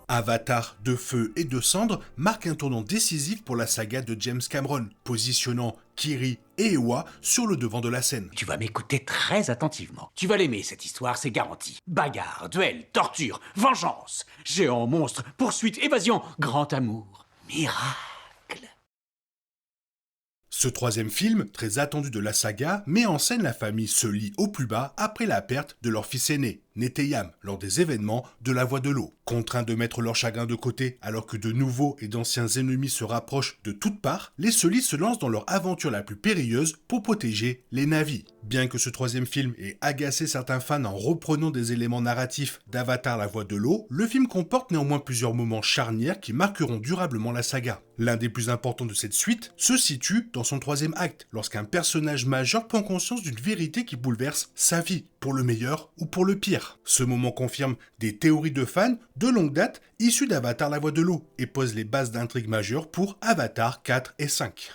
Avatar de feu et de cendres marque un tournant décisif pour la saga de James Cameron, positionnant Kiri et Eywa sur le devant de la scène. Tu vas m'écouter très attentivement. Tu vas l'aimer, cette histoire, c'est garanti. Bagarre, duel, torture, vengeance, géant, monstre, poursuite, évasion, grand amour, miracle. Ce troisième film, très attendu de la saga, met en scène la famille Sully au plus bas après la perte de leur fils aîné, Neteyam, lors des événements de la Voie de l'eau. Contraints de mettre leur chagrin de côté alors que de nouveaux et d'anciens ennemis se rapprochent de toutes parts, les Sully se lancent dans leur aventure la plus périlleuse pour protéger les Na'vi. Bien que ce troisième film ait agacé certains fans en reprenant des éléments narratifs d'Avatar la Voie de l'eau, le film comporte néanmoins plusieurs moments charnières qui marqueront durablement la saga. L'un des plus importants de cette suite se situe dans son troisième acte, lorsqu'un personnage majeur prend conscience d'une vérité qui bouleverse sa vie, pour le meilleur ou pour le pire. Ce moment confirme des théories de fans de longue date issues d'Avatar la Voie de l'eau et pose les bases d'intrigues majeures pour Avatar 4 et 5.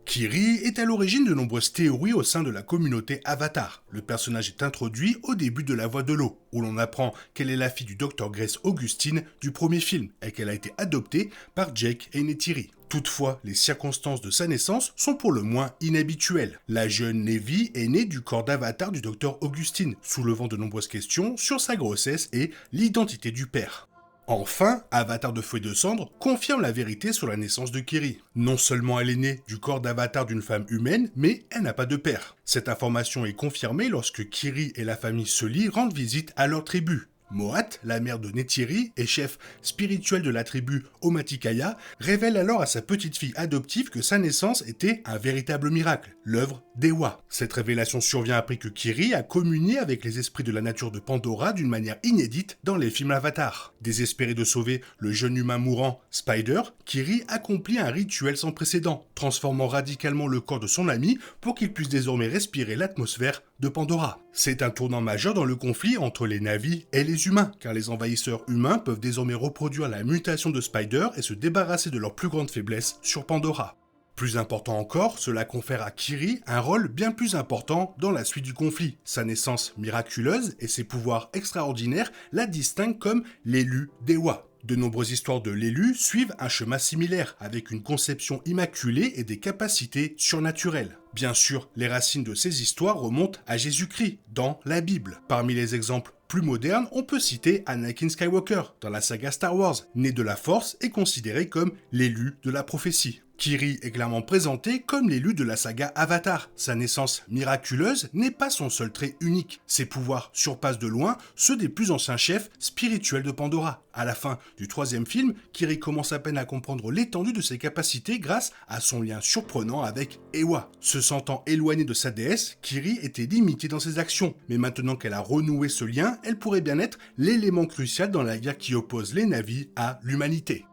Kiri est à l'origine de nombreuses théories au sein de la communauté Avatar. Le personnage est introduit au début de La Voie de l'eau, où l'on apprend qu'elle est la fille du Dr Grace Augustine du premier film et qu'elle a été adoptée par Jake et Neytiri. Toutefois, les circonstances de sa naissance sont pour le moins inhabituelles. La jeune Na'vi est née du corps d'Avatar du Dr Augustine, soulevant de nombreuses questions sur sa grossesse et l'identité du père. Enfin, Avatar de feu et de cendres confirme la vérité sur la naissance de Kiri. Non seulement elle est née du corps d'Avatar d'une femme humaine, mais elle n'a pas de père. Cette information est confirmée lorsque Kiri et la famille Sully rendent visite à leur tribu. Moat, la mère de Neytiri et chef spirituel de la tribu Omaticaya, révèle alors à sa petite-fille adoptive que sa naissance était un véritable miracle, l'œuvre d'Eywa. Cette révélation survient après que Kiri a communié avec les esprits de la nature de Pandora d'une manière inédite dans les films Avatar. Désespéré de sauver le jeune humain mourant, Spider, Kiri accomplit un rituel sans précédent, transformant radicalement le corps de son ami pour qu'il puisse désormais respirer l'atmosphère de Pandora. C'est un tournant majeur dans le conflit entre les Na'vi et les humains, car les envahisseurs humains peuvent désormais reproduire la mutation de Spider et se débarrasser de leur plus grande faiblesse sur Pandora. Plus important encore, cela confère à Kiri un rôle bien plus important dans la suite du conflit. Sa naissance miraculeuse et ses pouvoirs extraordinaires la distinguent comme l'élu d'Eywa. De nombreuses histoires de l'élu suivent un chemin similaire, avec une conception immaculée et des capacités surnaturelles. Bien sûr, les racines de ces histoires remontent à Jésus-Christ, dans la Bible. Parmi les exemples plus modernes, on peut citer Anakin Skywalker, dans la saga Star Wars, né de la Force et considéré comme l'élu de la prophétie. Kiri est clairement présenté comme l'élu de la saga Avatar. Sa naissance miraculeuse n'est pas son seul trait unique. Ses pouvoirs surpassent de loin ceux des plus anciens chefs spirituels de Pandora. À la fin du troisième film, Kiri commence à peine à comprendre l'étendue de ses capacités grâce à son lien surprenant avec Eywa. Se sentant éloignée de sa déesse, Kiri était limitée dans ses actions. Mais maintenant qu'elle a renoué ce lien, elle pourrait bien être l'élément crucial dans la guerre qui oppose les Na'vi à l'humanité.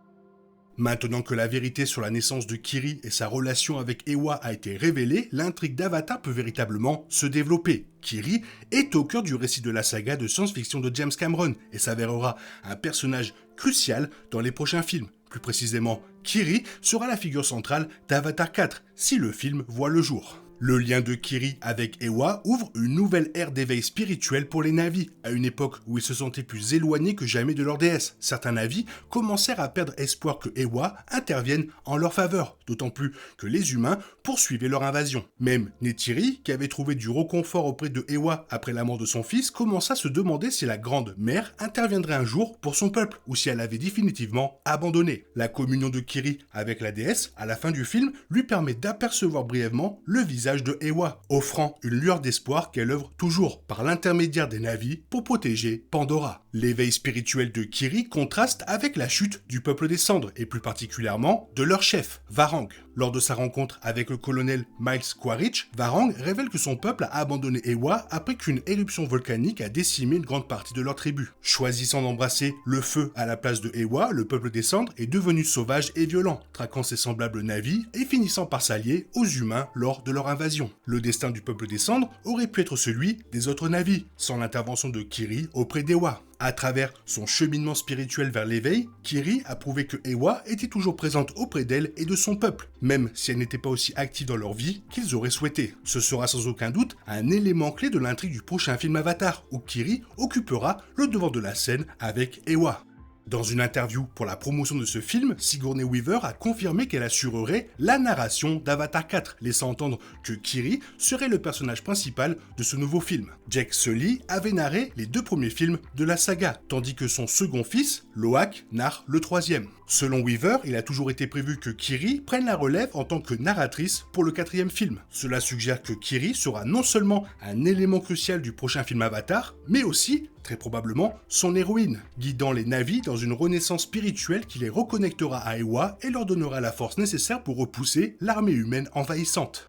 Maintenant que la vérité sur la naissance de Kiri et sa relation avec Eywa a été révélée, l'intrigue d'Avatar peut véritablement se développer. Kiri est au cœur du récit de la saga de science-fiction de James Cameron et s'avérera un personnage crucial dans les prochains films. Plus précisément, Kiri sera la figure centrale d'Avatar 4, si le film voit le jour. Le lien de Kiri avec Eywa ouvre une nouvelle ère d'éveil spirituel pour les Na'vi, à une époque où ils se sentaient plus éloignés que jamais de leur déesse. Certains Na'vi commencèrent à perdre espoir que Eywa intervienne en leur faveur, d'autant plus que les humains poursuivaient leur invasion. Même Neytiri, qui avait trouvé du réconfort auprès de Eywa après la mort de son fils, commença à se demander si la Grande Mère interviendrait un jour pour son peuple, ou si elle avait définitivement abandonné. La communion de Kiri avec la déesse, à la fin du film, lui permet d'apercevoir brièvement le visage de Eywa, offrant une lueur d'espoir qu'elle œuvre toujours par l'intermédiaire des Na'vi pour protéger Pandora. L'éveil spirituel de Kiri contraste avec la chute du peuple des cendres et plus particulièrement de leur chef, Varang. Lors de sa rencontre avec le colonel Miles Quaritch, Varang révèle que son peuple a abandonné Eywa après qu'une éruption volcanique a décimé une grande partie de leur tribu. Choisissant d'embrasser le feu à la place de Eywa, le peuple des cendres est devenu sauvage et violent, traquant ses semblables Na'vi et finissant par s'allier aux humains lors de leur invasion. Le destin du peuple des cendres aurait pu être celui des autres Na'vi, sans l'intervention de Kiri auprès d'Eywa. À travers son cheminement spirituel vers l'éveil, Kiri a prouvé que Eywa était toujours présente auprès d'elle et de son peuple, même si elle n'était pas aussi active dans leur vie qu'ils auraient souhaité. Ce sera sans aucun doute un élément clé de l'intrigue du prochain film Avatar, où Kiri occupera le devant de la scène avec Eywa. Dans une interview pour la promotion de ce film, Sigourney Weaver a confirmé qu'elle assurerait la narration d'Avatar 4, laissant entendre que Kiri serait le personnage principal de ce nouveau film. Jake Sully avait narré les 2 premiers films de la saga, tandis que son second fils, Loak, narre le 3e. Selon Weaver, il a toujours été prévu que Kiri prenne la relève en tant que narratrice pour le 4e film. Cela suggère que Kiri sera non seulement un élément crucial du prochain film Avatar, mais aussi, très probablement, son héroïne, guidant les Na'vi dans une renaissance spirituelle qui les reconnectera à Eywa et leur donnera la force nécessaire pour repousser l'armée humaine envahissante.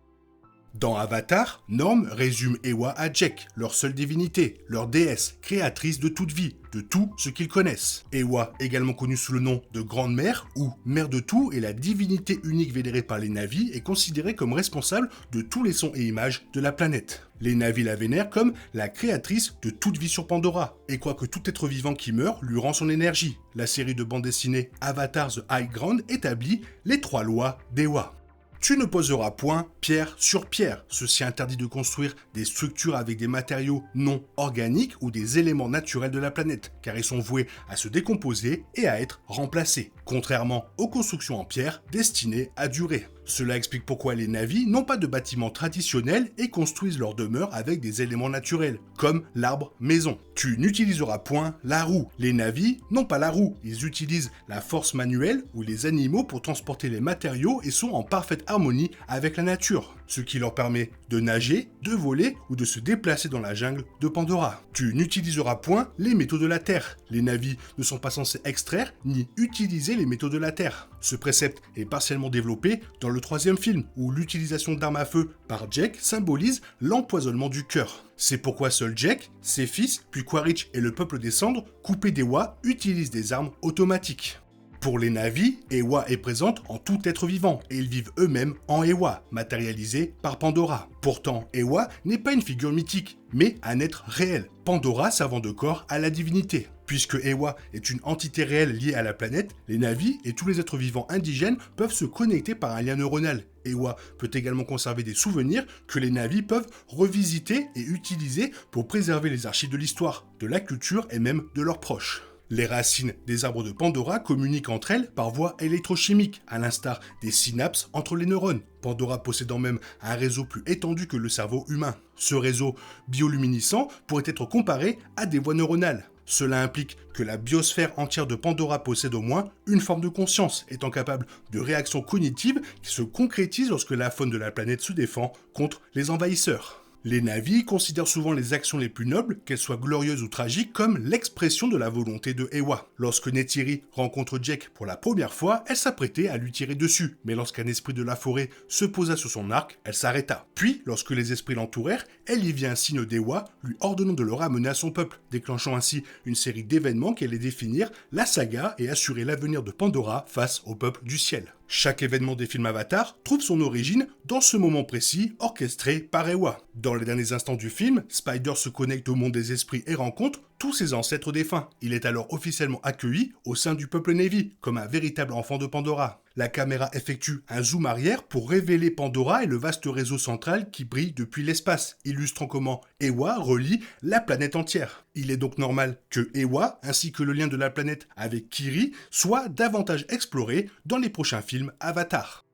Dans Avatar, Norm résume Eywa à Jek, leur seule divinité, leur déesse, créatrice de toute vie, de tout ce qu'ils connaissent. Eywa, également connue sous le nom de Grande Mère ou Mère de tout, est la divinité unique vénérée par les Na'vi et considérée comme responsable de tous les sons et images de la planète. Les Na'vi la vénèrent comme la créatrice de toute vie sur Pandora, et quoique tout être vivant qui meurt lui rend son énergie. La série de bande dessinée Avatar The High Ground établit les 3 lois d'Eywa. Tu ne poseras point pierre sur pierre. Ceci interdit de construire des structures avec des matériaux non organiques ou des éléments naturels de la planète, car ils sont voués à se décomposer et à être remplacés, contrairement aux constructions en pierre destinées à durer. Cela explique pourquoi les Na'vi n'ont pas de bâtiments traditionnels et construisent leur demeure avec des éléments naturels, comme l'arbre maison. Tu n'utiliseras point la roue. Les Na'vi n'ont pas la roue, ils utilisent la force manuelle ou les animaux pour transporter les matériaux et sont en parfaite harmonie avec la nature, ce qui leur permet de nager, de voler ou de se déplacer dans la jungle de Pandora. Tu n'utiliseras point les métaux de la Terre. Les Na'vi ne sont pas censés extraire ni utiliser les métaux de la Terre. Ce précepte est partiellement développé dans le 3e film, où l'utilisation d'armes à feu par Jake symbolise l'empoisonnement du cœur. C'est pourquoi seul Jake, ses fils, puis Quaritch et le peuple des cendres, coupés d'Eywa, utilisent des armes automatiques. Pour les Na'vi, Eywa est présente en tout être vivant, et ils vivent eux-mêmes en Eywa, matérialisé par Pandora. Pourtant, Eywa n'est pas une figure mythique, mais un être réel, Pandora servant de corps à la divinité. Puisque Eywa est une entité réelle liée à la planète, les Na'vi et tous les êtres vivants indigènes peuvent se connecter par un lien neuronal. Eywa peut également conserver des souvenirs que les Na'vi peuvent revisiter et utiliser pour préserver les archives de l'histoire, de la culture et même de leurs proches. Les racines des arbres de Pandora communiquent entre elles par voie électrochimique, à l'instar des synapses entre les neurones, Pandora possédant même un réseau plus étendu que le cerveau humain. Ce réseau bioluminescent pourrait être comparé à des voies neuronales. Cela implique que la biosphère entière de Pandora possède au moins une forme de conscience, étant capable de réactions cognitives qui se concrétisent lorsque la faune de la planète se défend contre les envahisseurs. Les Na'vi considèrent souvent les actions les plus nobles, qu'elles soient glorieuses ou tragiques, comme l'expression de la volonté de Eywa. Lorsque Neytiri rencontre Jake pour la première fois, elle s'apprêtait à lui tirer dessus, mais lorsqu'un esprit de la forêt se posa sur son arc, elle s'arrêta. Puis, lorsque les esprits l'entourèrent, elle y vit un signe d'Eywa, lui ordonnant de le ramener à son peuple, déclenchant ainsi une série d'événements qui allaient définir la saga et assurer l'avenir de Pandora face au peuple du ciel. Chaque événement des films Avatar trouve son origine dans ce moment précis, orchestré par Eywa. Dans les derniers instants du film, Spider se connecte au monde des esprits et rencontre tous ses ancêtres défunts. Il est alors officiellement accueilli au sein du peuple Na'vi, comme un véritable enfant de Pandora. La caméra effectue un zoom arrière pour révéler Pandora et le vaste réseau central qui brille depuis l'espace, illustrant comment Eywa relie la planète entière. Il est donc normal que Eywa, ainsi que le lien de la planète avec Kiri, soient davantage explorés dans les prochains films Avatar.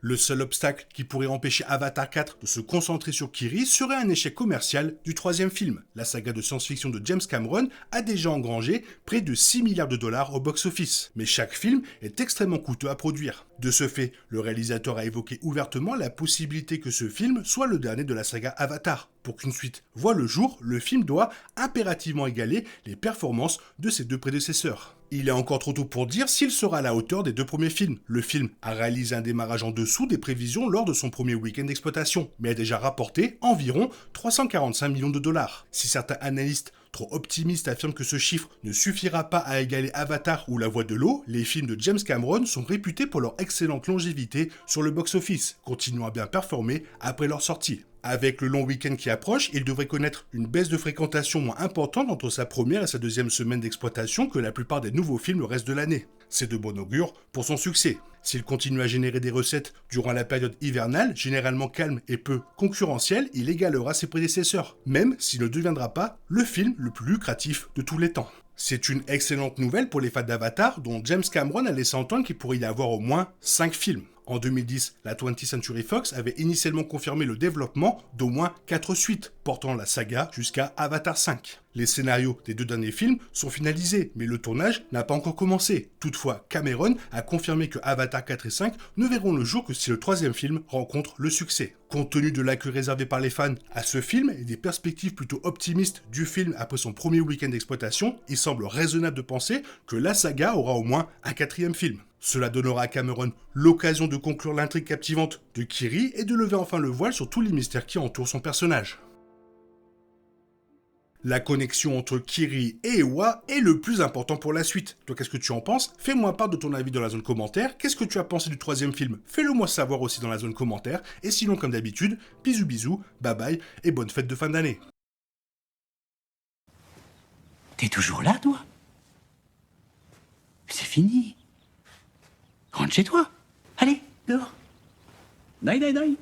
Le seul obstacle qui pourrait empêcher Avatar 4 de se concentrer sur Kiri serait un échec commercial du 3e film. La saga de science-fiction de James Cameron a déjà engrangé près de 6 milliards de dollars au box-office. Mais chaque film est extrêmement coûteux à produire. De ce fait, le réalisateur a évoqué ouvertement la possibilité que ce film soit le dernier de la saga Avatar. Pour qu'une suite voie le jour, le film doit impérativement égaler les performances de ses 2 prédécesseurs. Il est encore trop tôt pour dire s'il sera à la hauteur des 2 premiers films. Le film a réalisé un démarrage en dessous des prévisions lors de son premier week-end d'exploitation, mais a déjà rapporté environ 345 millions de dollars. Si certains analystes trop optimistes affirment que ce chiffre ne suffira pas à égaler Avatar ou La Voix de l'eau, les films de James Cameron sont réputés pour leur excellente longévité sur le box-office, continuant à bien performer après leur sortie. Avec le long week-end qui approche, il devrait connaître une baisse de fréquentation moins importante entre sa première et sa 2e semaine d'exploitation que la plupart des nouveaux films le reste de l'année. C'est de bon augure pour son succès. S'il continue à générer des recettes durant la période hivernale, généralement calme et peu concurrentielle, il égalera ses prédécesseurs, même s'il ne deviendra pas le film le plus lucratif de tous les temps. C'est une excellente nouvelle pour les fans d'Avatar, dont James Cameron a laissé entendre qu'il pourrait y avoir au moins 5 films. En 2010, la 20th Century Fox avait initialement confirmé le développement d'au moins 4 suites, portant la saga jusqu'à Avatar 5. Les scénarios des 2 derniers films sont finalisés, mais le tournage n'a pas encore commencé. Toutefois, Cameron a confirmé que Avatar 4 et 5 ne verront le jour que si le 3e film rencontre le succès. Compte tenu de l'accueil réservé par les fans à ce film et des perspectives plutôt optimistes du film après son premier week-end d'exploitation, il semble raisonnable de penser que la saga aura au moins un 4e film. Cela donnera à Cameron l'occasion de conclure l'intrigue captivante de Kiri et de lever enfin le voile sur tous les mystères qui entourent son personnage. La connexion entre Kiri et Eywa est le plus important pour la suite. Toi, qu'est-ce que tu en penses? Fais-moi part de ton avis dans la zone commentaire. Qu'est-ce que tu as pensé du 3e film? Fais-le moi savoir aussi dans la zone commentaire. Et sinon, comme d'habitude, bisous bisous, bye bye et bonne fête de fin d'année. T'es toujours là, toi? C'est fini. Rentre chez toi. Allez, dehors. Naï, naï, naï.